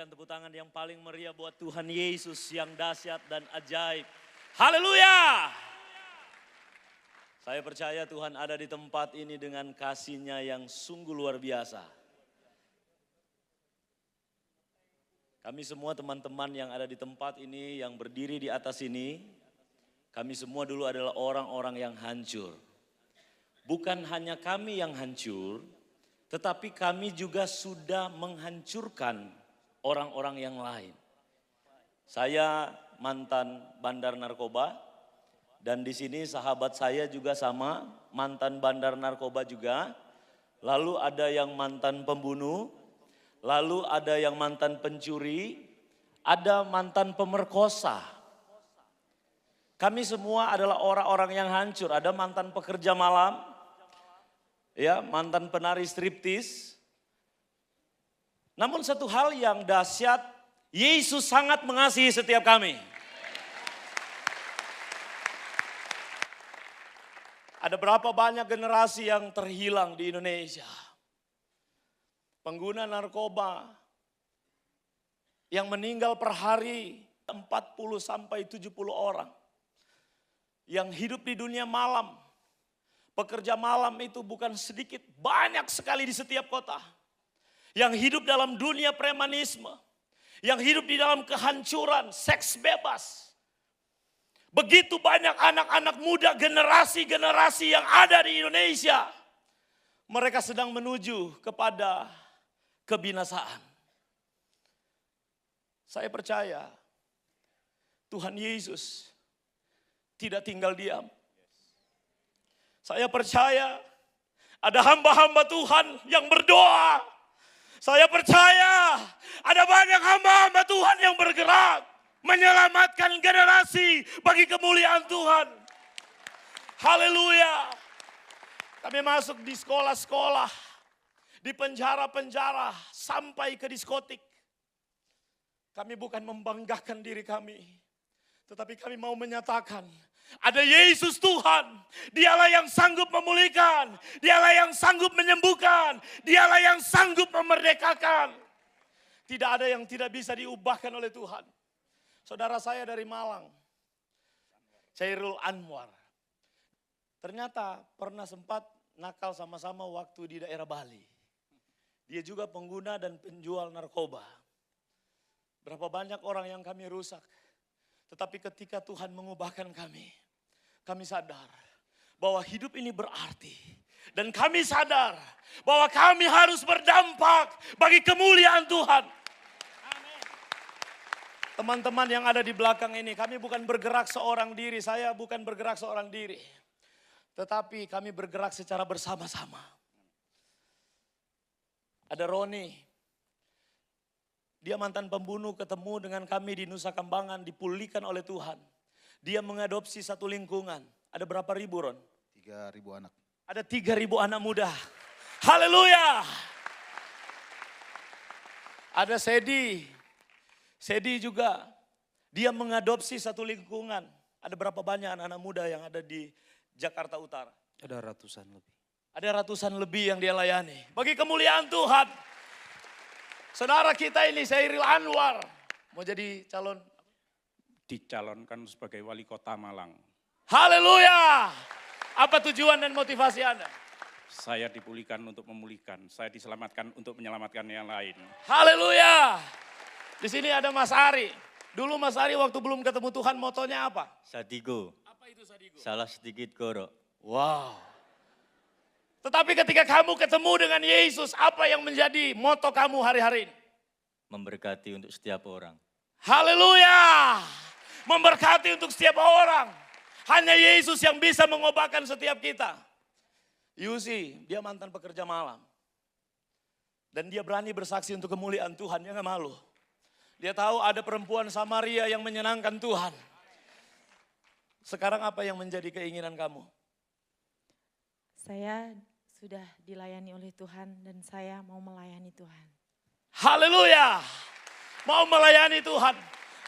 berikan tepuk tangan yang paling meriah buat Tuhan Yesus yang dahsyat dan ajaib. Haleluya! Saya percaya Tuhan ada di tempat ini dengan kasih-Nya yang sungguh luar biasa. Kami semua teman-teman yang ada di tempat ini, yang berdiri di atas ini, kami semua dulu adalah orang-orang yang hancur. Bukan hanya kami yang hancur, tetapi kami juga sudah menghancurkan orang-orang yang lain. Saya mantan bandar narkoba dan di sini sahabat saya juga sama mantan bandar narkoba juga. Lalu ada yang mantan pembunuh, lalu ada yang mantan pencuri, ada mantan pemerkosa. Kami semua adalah orang-orang yang hancur. Ada mantan pekerja malam, ya, mantan penari striptis. Namun satu hal yang dahsyat, Yesus sangat mengasihi setiap kami. Ada berapa banyak generasi yang terhilang di Indonesia. Pengguna narkoba yang meninggal per hari 40 sampai 70 orang. Yang hidup di dunia malam. Pekerja malam itu bukan sedikit, banyak sekali di setiap kota. Yang hidup dalam dunia premanisme. Yang hidup di dalam kehancuran, seks bebas. Begitu banyak anak-anak muda, generasi-generasi yang ada di Indonesia. Mereka sedang menuju kepada kebinasaan. Saya percaya Tuhan Yesus tidak tinggal diam. Saya percaya ada hamba-hamba Tuhan yang berdoa. Saya percaya ada banyak hamba-hamba Tuhan yang bergerak. Menyelamatkan generasi bagi kemuliaan Tuhan. Haleluya. Kami masuk di sekolah-sekolah. Di penjara-penjara sampai ke diskotik. Kami bukan membanggakan diri kami. Tetapi kami mau menyatakan. Ada Yesus Tuhan, Dialah yang sanggup memulihkan, Dialah yang sanggup menyembuhkan, Dialah yang sanggup memerdekakan. Tidak ada yang tidak bisa diubahkan oleh Tuhan. Saudara saya dari Malang, Chairul Anwar, ternyata pernah sempat nakal sama-sama waktu di daerah Bali. Dia juga pengguna dan penjual narkoba. Berapa banyak orang yang kami rusak. Tetapi ketika Tuhan mengubahkan kami sadar bahwa hidup ini berarti. Dan kami sadar bahwa kami harus berdampak bagi kemuliaan Tuhan. Teman-teman yang ada di belakang ini, kami bukan bergerak seorang diri. Saya bukan bergerak seorang diri. Tetapi kami bergerak secara bersama-sama. Ada Roni. Dia mantan pembunuh, ketemu dengan kami di Nusa Kambangan, dipulihkan oleh Tuhan. Dia mengadopsi satu lingkungan. Ada berapa ribu, Ron? 3.000 anak. Ada 3.000 anak muda. Haleluya. Ada Sedi. Sedi juga. Dia mengadopsi satu lingkungan. Ada berapa banyak anak-anak muda yang ada di Jakarta Utara? Ada ratusan lebih. Ada ratusan lebih yang dia layani. Bagi kemuliaan Tuhan. Saudara kita ini Chairul Anwar mau jadi calon, dicalonkan sebagai wali kota Malang. Haleluya. Apa tujuan dan motivasi Anda? Saya dipulihkan untuk memulihkan, saya diselamatkan untuk menyelamatkan yang lain. Haleluya. Di sini ada Mas Ari. Dulu Mas Ari waktu belum ketemu Tuhan motonya apa? Sadigo. Apa itu Sadigo? Salah sedikit goro. Wow. Tetapi ketika kamu ketemu dengan Yesus, apa yang menjadi moto kamu hari-hari ini? Memberkati untuk setiap orang. Haleluya. Memberkati untuk setiap orang. Hanya Yesus yang bisa mengubahkan setiap kita. Yusi, dia mantan pekerja malam. Dan dia berani bersaksi untuk kemuliaan Tuhan, dia gak malu. Dia tahu ada perempuan Samaria yang menyenangkan Tuhan. Sekarang apa yang menjadi keinginan kamu? Saya sudah dilayani oleh Tuhan dan saya mau melayani Tuhan. Haleluya. Mau melayani Tuhan.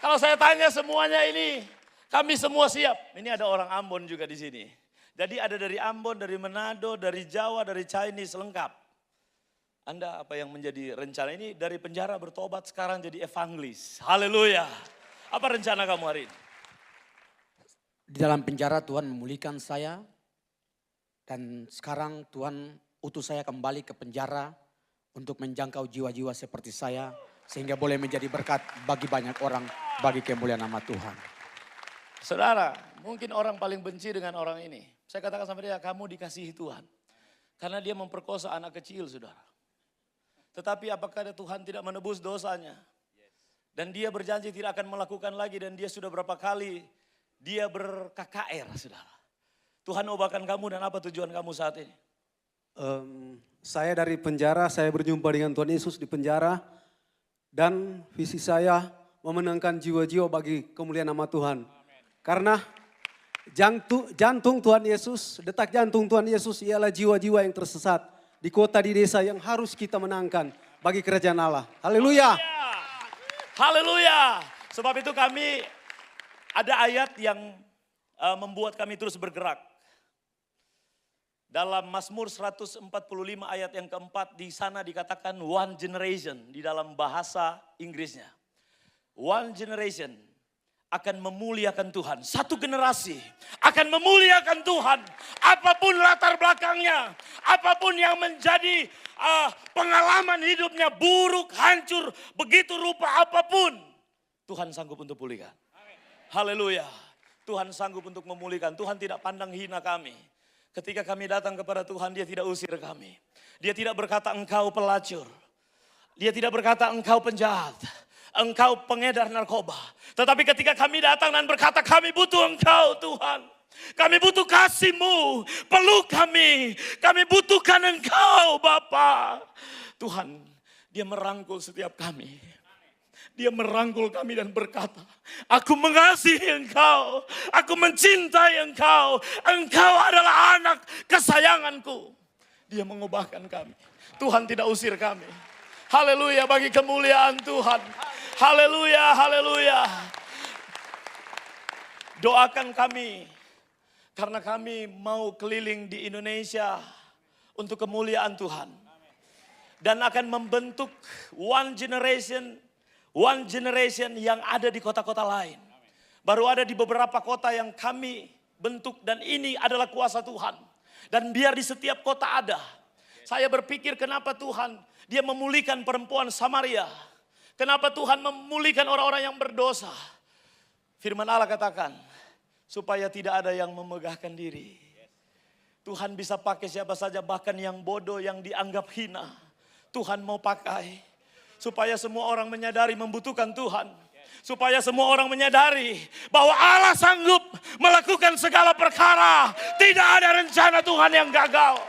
Kalau saya tanya semuanya ini, kami semua siap. Ini ada orang Ambon juga di sini. Jadi ada dari Ambon, dari Manado, dari Jawa, dari Chinese lengkap. Anda apa yang menjadi rencana ini dari penjara bertobat sekarang jadi evangelis. Haleluya. Apa rencana kamu hari ini? Di dalam penjara Tuhan memulihkan saya. Dan sekarang Tuhan utus saya kembali ke penjara untuk menjangkau jiwa-jiwa seperti saya. Sehingga boleh menjadi berkat bagi banyak orang, bagi kemuliaan nama Tuhan. Saudara, mungkin orang paling benci dengan orang ini. Saya katakan sama dia, kamu dikasihi Tuhan. Karena dia memperkosa anak kecil, saudara. Tetapi apakah Tuhan tidak menebus dosanya? Dan dia berjanji tidak akan melakukan lagi dan dia sudah berapa kali dia ber-KKR, saudara. Tuhan ubahkan kamu dan apa tujuan kamu saat ini? Saya dari penjara, saya berjumpa dengan Tuhan Yesus di penjara. Dan visi saya memenangkan jiwa-jiwa bagi kemuliaan nama Tuhan. Karena jantung Tuhan Yesus, detak jantung Tuhan Yesus ialah jiwa-jiwa yang tersesat. Di kota, di desa yang harus kita menangkan bagi kerajaan Allah. Haleluya. Haleluya. Sebab itu kami ada ayat yang membuat kami terus bergerak. Dalam Mazmur 145 ayat yang keempat, di sana dikatakan one generation di dalam bahasa Inggrisnya. One generation akan memuliakan Tuhan. Satu generasi akan memuliakan Tuhan. Apapun latar belakangnya, apapun yang menjadi pengalaman hidupnya buruk, hancur, begitu rupa apapun, Tuhan sanggup untuk pulihkan. Haleluya. Tuhan sanggup untuk memulihkan. Tuhan tidak pandang hina kami. Ketika kami datang kepada Tuhan, dia tidak usir kami. Dia tidak berkata engkau pelacur. Dia tidak berkata engkau penjahat. Engkau pengedar narkoba. Tetapi ketika kami datang dan berkata kami butuh engkau Tuhan. Kami butuh kasih-Mu. Peluk kami. Kami butuhkan engkau Bapa. Tuhan, dia merangkul setiap kami. Dia merangkul kami dan berkata, aku mengasihi engkau, aku mencintai engkau, engkau adalah anak kesayanganku. Dia mengubahkan kami. Tuhan tidak usir kami. Haleluya bagi kemuliaan Tuhan. Haleluya, haleluya. Doakan kami, karena kami mau keliling di Indonesia untuk kemuliaan Tuhan. Dan akan membentuk one generation yang ada di kota-kota lain. Baru ada di beberapa kota yang kami bentuk dan ini adalah kuasa Tuhan. Dan biar di setiap kota ada. Saya berpikir kenapa Tuhan dia memulihkan perempuan Samaria. Kenapa Tuhan memulihkan orang-orang yang berdosa. Firman Allah katakan supaya tidak ada yang memegahkan diri. Tuhan bisa pakai siapa saja bahkan yang bodoh yang dianggap hina. Tuhan mau pakai. Supaya semua orang menyadari membutuhkan Tuhan. Supaya semua orang menyadari bahwa Allah sanggup melakukan segala perkara. Tidak ada rencana Tuhan yang gagal.